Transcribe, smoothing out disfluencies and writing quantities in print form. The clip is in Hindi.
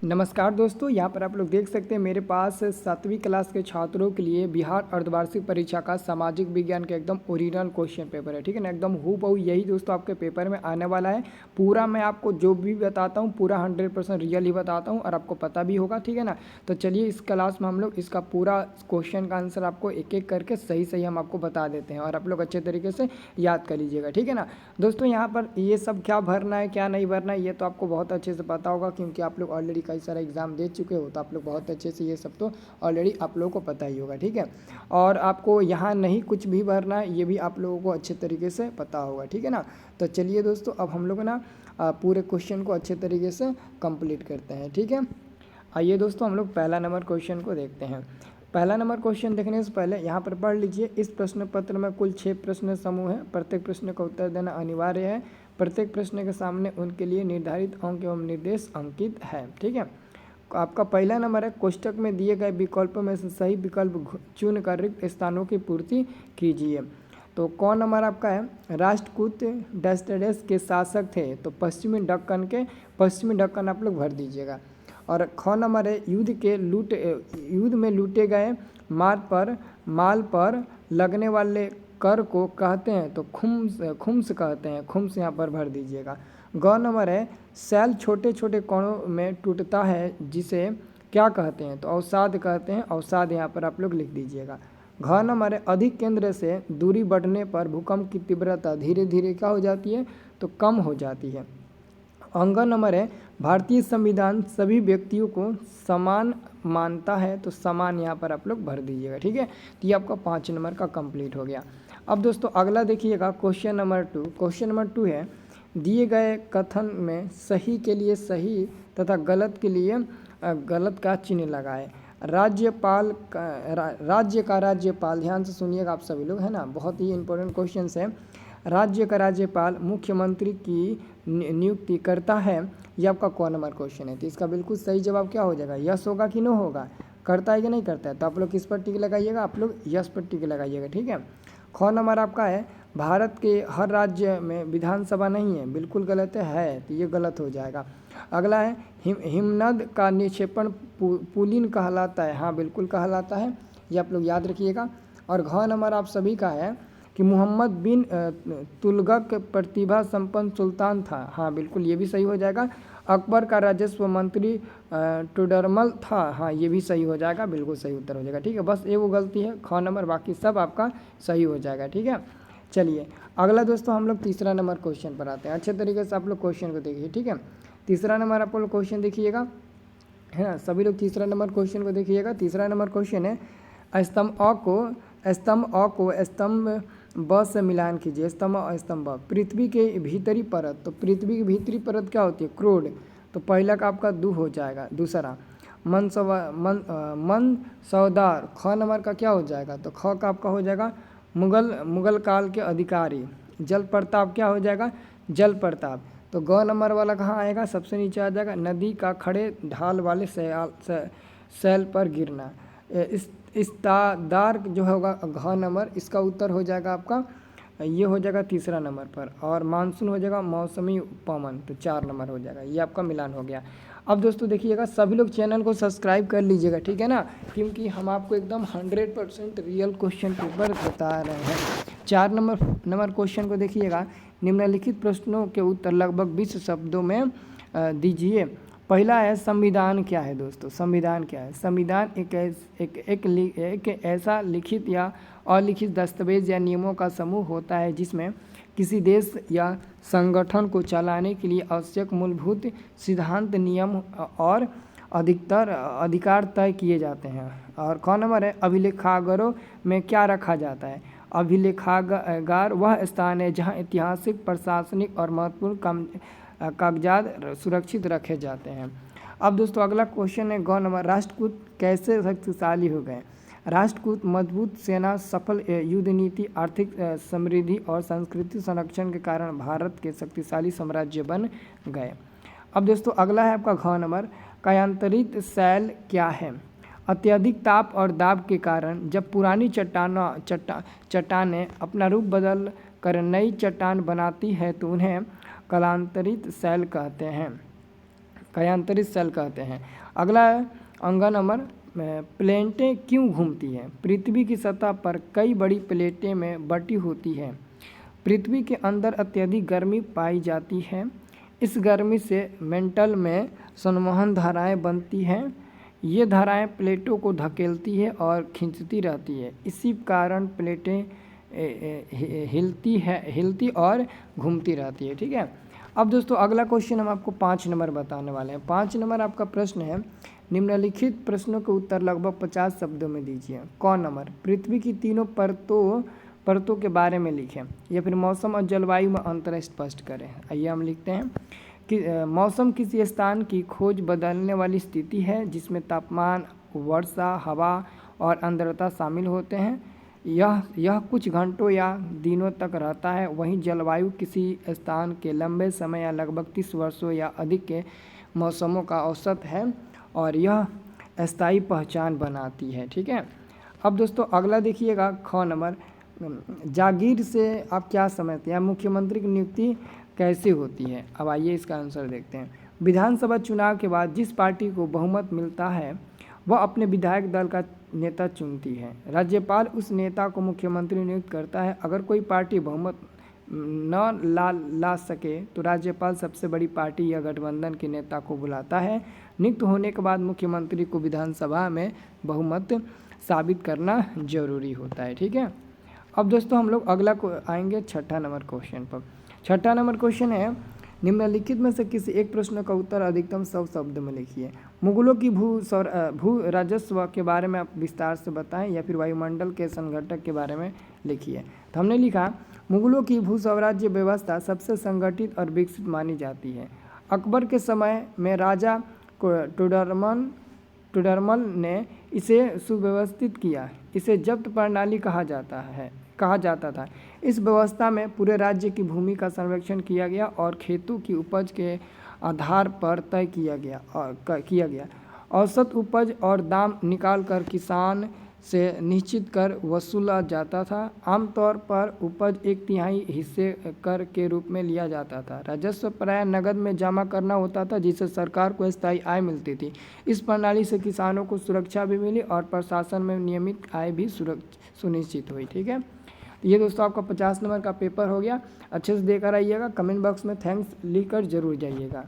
नमस्कार दोस्तों, यहाँ पर आप लोग देख सकते हैं मेरे पास 7वीं क्लास के छात्रों के लिए बिहार अर्धवार्षिक परीक्षा का सामाजिक विज्ञान का एकदम ओरिजिनल क्वेश्चन पेपर है। ठीक है ना, एकदम हूबहू यही दोस्तों आपके पेपर में आने वाला है। पूरा मैं आपको जो भी बताता हूँ पूरा 100% रियल ही बताता हूँ और आपको पता भी होगा। ठीक है ना, तो चलिए इस क्लास में हम लोग इसका पूरा क्वेश्चन का आंसर आपको एक एक करके सही सही हम आपको बता देते हैं और आप लोग अच्छे तरीके से याद कर लीजिएगा। ठीक है ना दोस्तों, यहाँ पर ये सब क्या भरना है क्या नहीं भरना है ये तो आपको बहुत अच्छे से पता होगा, क्योंकि आप लोग ऑलरेडी कई सारा एग्जाम दे चुके हो, तो आप लोग बहुत अच्छे से ये सब तो ऑलरेडी आप लोगों को पता ही होगा। ठीक है, और आपको यहाँ नहीं कुछ भी भरना है ये भी आप लोगों को अच्छे तरीके से पता होगा। ठीक है ना, तो चलिए दोस्तों अब हम लोग ना पूरे क्वेश्चन को अच्छे तरीके से कंप्लीट करते हैं। ठीक है, आइए दोस्तों हम लोग पहला नंबर क्वेश्चन को देखते हैं। पहला नंबर क्वेश्चन देखने से पहले यहाँ पर पढ़ लीजिए। इस प्रश्न पत्र में कुल 6 प्रश्न समूह है। प्रत्येक प्रश्न का उत्तर देना अनिवार्य है। प्रत्येक प्रश्न के सामने उनके लिए निर्धारित अंक एवं निर्देश अंकित है। ठीक है, आपका पहला नंबर है, कोष्टक में दिए गए विकल्पों में से सही विकल्प चुनकर रिक्त स्थानों की पूर्ति कीजिए। तो कौन नंबर आपका है, राष्ट्रकूट डैश के शासक थे, तो पश्चिमी दक्कन आप लोग भर दीजिएगा। और ख नंबर है, युद्ध में लूटे गए माल पर लगने वाले कर को कहते हैं, तो खुम्स कहते हैं, खुम्स यहाँ पर भर दीजिएगा। ग नंबर है, सेल छोटे छोटे कणों में टूटता है जिसे क्या कहते हैं, तो अवसाद कहते हैं, अवसाद यहाँ पर आप लोग लिख दीजिएगा। घ नंबर है, अधिक केंद्र से दूरी बढ़ने पर भूकंप की तीव्रता धीरे धीरे क्या हो जाती है, तो कम हो जाती है। अंग नंबर है, भारतीय संविधान सभी व्यक्तियों को समान मानता है, तो समान यहाँ पर आप लोग भर दीजिएगा। ठीक है, तो ये आपका 5 नंबर का कंप्लीट हो गया। अब दोस्तों अगला देखिएगा, क्वेश्चन नंबर 2। क्वेश्चन नंबर 2 है, दिए गए कथन में सही के लिए सही तथा गलत के लिए गलत का चिन्ह लगाए। राज्य का राज्यपाल, ध्यान से सुनिएगा आप सभी लोग, है ना, बहुत ही इंपॉर्टेंट क्वेश्चन है। राज्य का राज्यपाल मुख्यमंत्री की नियुक्ति करता है, ये आपका कौन नंबर क्वेश्चन है। तो इसका बिल्कुल सही जवाब क्या हो जाएगा, यस होगा कि नो होगा, करता है कि नहीं करता है। तो आप लोग किस पर टिक लगाइएगा, आप लोग यस पर टिक लगाइएगा। ठीक है, ख नंबर आपका है, भारत के हर राज्य में विधानसभा नहीं है, बिल्कुल गलत है, तो ये गलत हो जाएगा। अगला है, हिमनद का निक्षेपण पुलिन कहलाता है, हाँ बिल्कुल कहलाता है, ये आप लोग याद रखिएगा। और घ नंबर आप सभी का है कि मोहम्मद बिन तुगलक प्रतिभा संपन्न सुल्तान था, हाँ बिल्कुल ये भी सही हो जाएगा। अकबर का राजस्व मंत्री टोडरमल था, हाँ ये भी सही हो जाएगा, बिल्कुल सही उत्तर हो जाएगा। ठीक है, बस ये वो गलती है ख नंबर, बाकी सब आपका सही हो जाएगा। ठीक है, चलिए अगला दोस्तों हम लोग तीसरा नंबर क्वेश्चन पर आते हैं। अच्छे तरीके से आप लोग क्वेश्चन को देखिए। ठीक है, तीसरा नंबर आप लोग क्वेश्चन देखिएगा, है ना, सभी लोग तीसरा नंबर क्वेश्चन को देखिएगा। तीसरा नंबर क्वेश्चन है, स्तंभ अ को स्तंभ ब से मिलान कीजिए। स्तंभ स्तंभ पृथ्वी के भीतरी परत, तो पृथ्वी की भीतरी परत क्या होती है, क्रोड, तो पहला का आपका दू हो जाएगा। दूसरा मन सौदार, ख नंबर का क्या हो जाएगा, तो ख का आपका हो जाएगा मुगल काल के अधिकारी। जल प्रताप क्या हो जाएगा, जल प्रताप। तो ग नंबर वाला कहाँ आएगा, सबसे नीचे आ जाएगा, नदी का खड़े ढाल वाले सैल पर गिरना। इस्तादार जो होगा घ नंबर, इसका उत्तर हो जाएगा आपका, ये हो जाएगा तीसरा नंबर पर। और मानसून हो जाएगा मौसमी पवन, तो 4 नंबर हो जाएगा, ये आपका मिलान हो गया। अब दोस्तों देखिएगा, सभी लोग चैनल को सब्सक्राइब कर लीजिएगा, ठीक है ना, क्योंकि हम आपको एकदम 100% रियल क्वेश्चन पेपर बता रहे हैं। 4 नंबर क्वेश्चन को देखिएगा, निम्नलिखित प्रश्नों के उत्तर लगभग 20 शब्दों में दीजिए। पहला है, संविधान क्या है दोस्तों, संविधान क्या है। संविधान एक ऐसा लिखित या अलिखित दस्तावेज या नियमों का समूह होता है जिसमें किसी देश या संगठन को चलाने के लिए आवश्यक मूलभूत सिद्धांत, नियम और अधिकार तय किए जाते हैं। और क नंबर है, अभिलेखागारों में क्या रखा जाता है। अभिलेखागार वह स्थान है जहां ऐतिहासिक, प्रशासनिक और महत्वपूर्ण कागजात सुरक्षित रखे जाते हैं। अब दोस्तों अगला क्वेश्चन है, ग नंबर, राष्ट्रकूट कैसे शक्तिशाली हो गए। राष्ट्रकूट मजबूत सेना, सफल युद्ध नीति, आर्थिक समृद्धि और संस्कृति संरक्षण के कारण भारत के शक्तिशाली साम्राज्य बन गए। अब दोस्तों अगला है आपका घ नंबर, कायांतरित शैल क्या है। अत्यधिक ताप और दाब के कारण जब पुरानी चट्टानें अपना रूप बदल कर नई चट्टान बनाती है तो उन्हें कालांतरित शैल कहते हैं। क्षयांतरित सेल कहते हैं। अगला अंगा नंबर प्लेटें क्यों घूमती हैं? पृथ्वी की सतह पर कई बड़ी प्लेटें में बटी होती हैं। पृथ्वी के अंदर अत्यधिक गर्मी पाई जाती है। इस गर्मी से मेंटल में संवहन धाराएं बनती हैं। ये धाराएं प्लेटों को धकेलती है और खींचती रहती है। इसी कारण प्लेटें हिलती और घूमती रहती है। ठीक है। अब दोस्तों अगला क्वेश्चन हम आपको 5 नंबर बताने वाले हैं। 5 नंबर आपका प्रश्न है, निम्नलिखित प्रश्नों के उत्तर लगभग 50 शब्दों में दीजिए। कौन नंबर? पृथ्वी की तीनों परतों के बारे में लिखें, या फिर मौसम और जलवायु में अंतर स्पष्ट करें। आइए हम लिखते हैं कि मौसम किसी स्थान की खोज बदलने वाली स्थिति है जिसमें तापमान, वर्षा, हवा और आर्द्रता शामिल होते हैं। यह कुछ घंटों या दिनों तक रहता है। वहीं जलवायु किसी स्थान के लंबे समय या लगभग 30 वर्षों या अधिक के मौसमों का औसत है और यह अस्थायी पहचान बनाती है। ठीक है। अब दोस्तों अगला देखिएगा, ख नंबर, जागीर से आप क्या समझते हैं? मुख्यमंत्री की नियुक्ति कैसे होती है? अब आइए इसका आंसर देखते हैं। विधानसभा चुनाव के बाद जिस पार्टी को बहुमत मिलता है वह अपने विधायक दल का नेता चुनती है। राज्यपाल उस नेता को मुख्यमंत्री नियुक्त करता है। अगर कोई पार्टी बहुमत न ला सके तो राज्यपाल सबसे बड़ी पार्टी या गठबंधन के नेता को बुलाता है। नियुक्त होने के बाद मुख्यमंत्री को विधानसभा में बहुमत साबित करना जरूरी होता है। ठीक है। अब दोस्तों हम लोग अगला को आएंगे 6ठा नंबर क्वेश्चन पर। 6ठा नंबर क्वेश्चन है, निम्नलिखित में से किसी एक प्रश्न का उत्तर अधिकतम 100 शब्द में लिखिए। मुगलों की भू राजस्व के बारे में आप विस्तार से बताएं, या फिर वायुमंडल के संगठक के बारे में लिखिए। तो हमने लिखा, मुगलों की भू स्वराज्य व्यवस्था सबसे संगठित और विकसित मानी जाती है। अकबर के समय में राजा टुडरमल ने इसे सुव्यवस्थित किया। इसे जब्त प्रणाली कहा जाता था। इस व्यवस्था में पूरे राज्य की भूमि का सर्वेक्षण किया गया और खेतों की उपज के आधार पर तय किया गया। औसत उपज और दाम निकालकर किसान से निश्चित कर वसूला जाता था। आमतौर पर उपज 1/3 हिस्से कर के रूप में लिया जाता था। राजस्व प्रायः नकद में जमा करना होता था, जिससे सरकार को स्थायी आय मिलती थी। इस प्रणाली से किसानों को सुरक्षा भी मिली और प्रशासन में नियमित आय भी सुनिश्चित हुई। ठीक है। तो ये दोस्तों आपका 50 नंबर का पेपर हो गया। अच्छे से देकर आइएगा। कमेंट बॉक्स में थैंक्स लिखकर जरूर जाइएगा।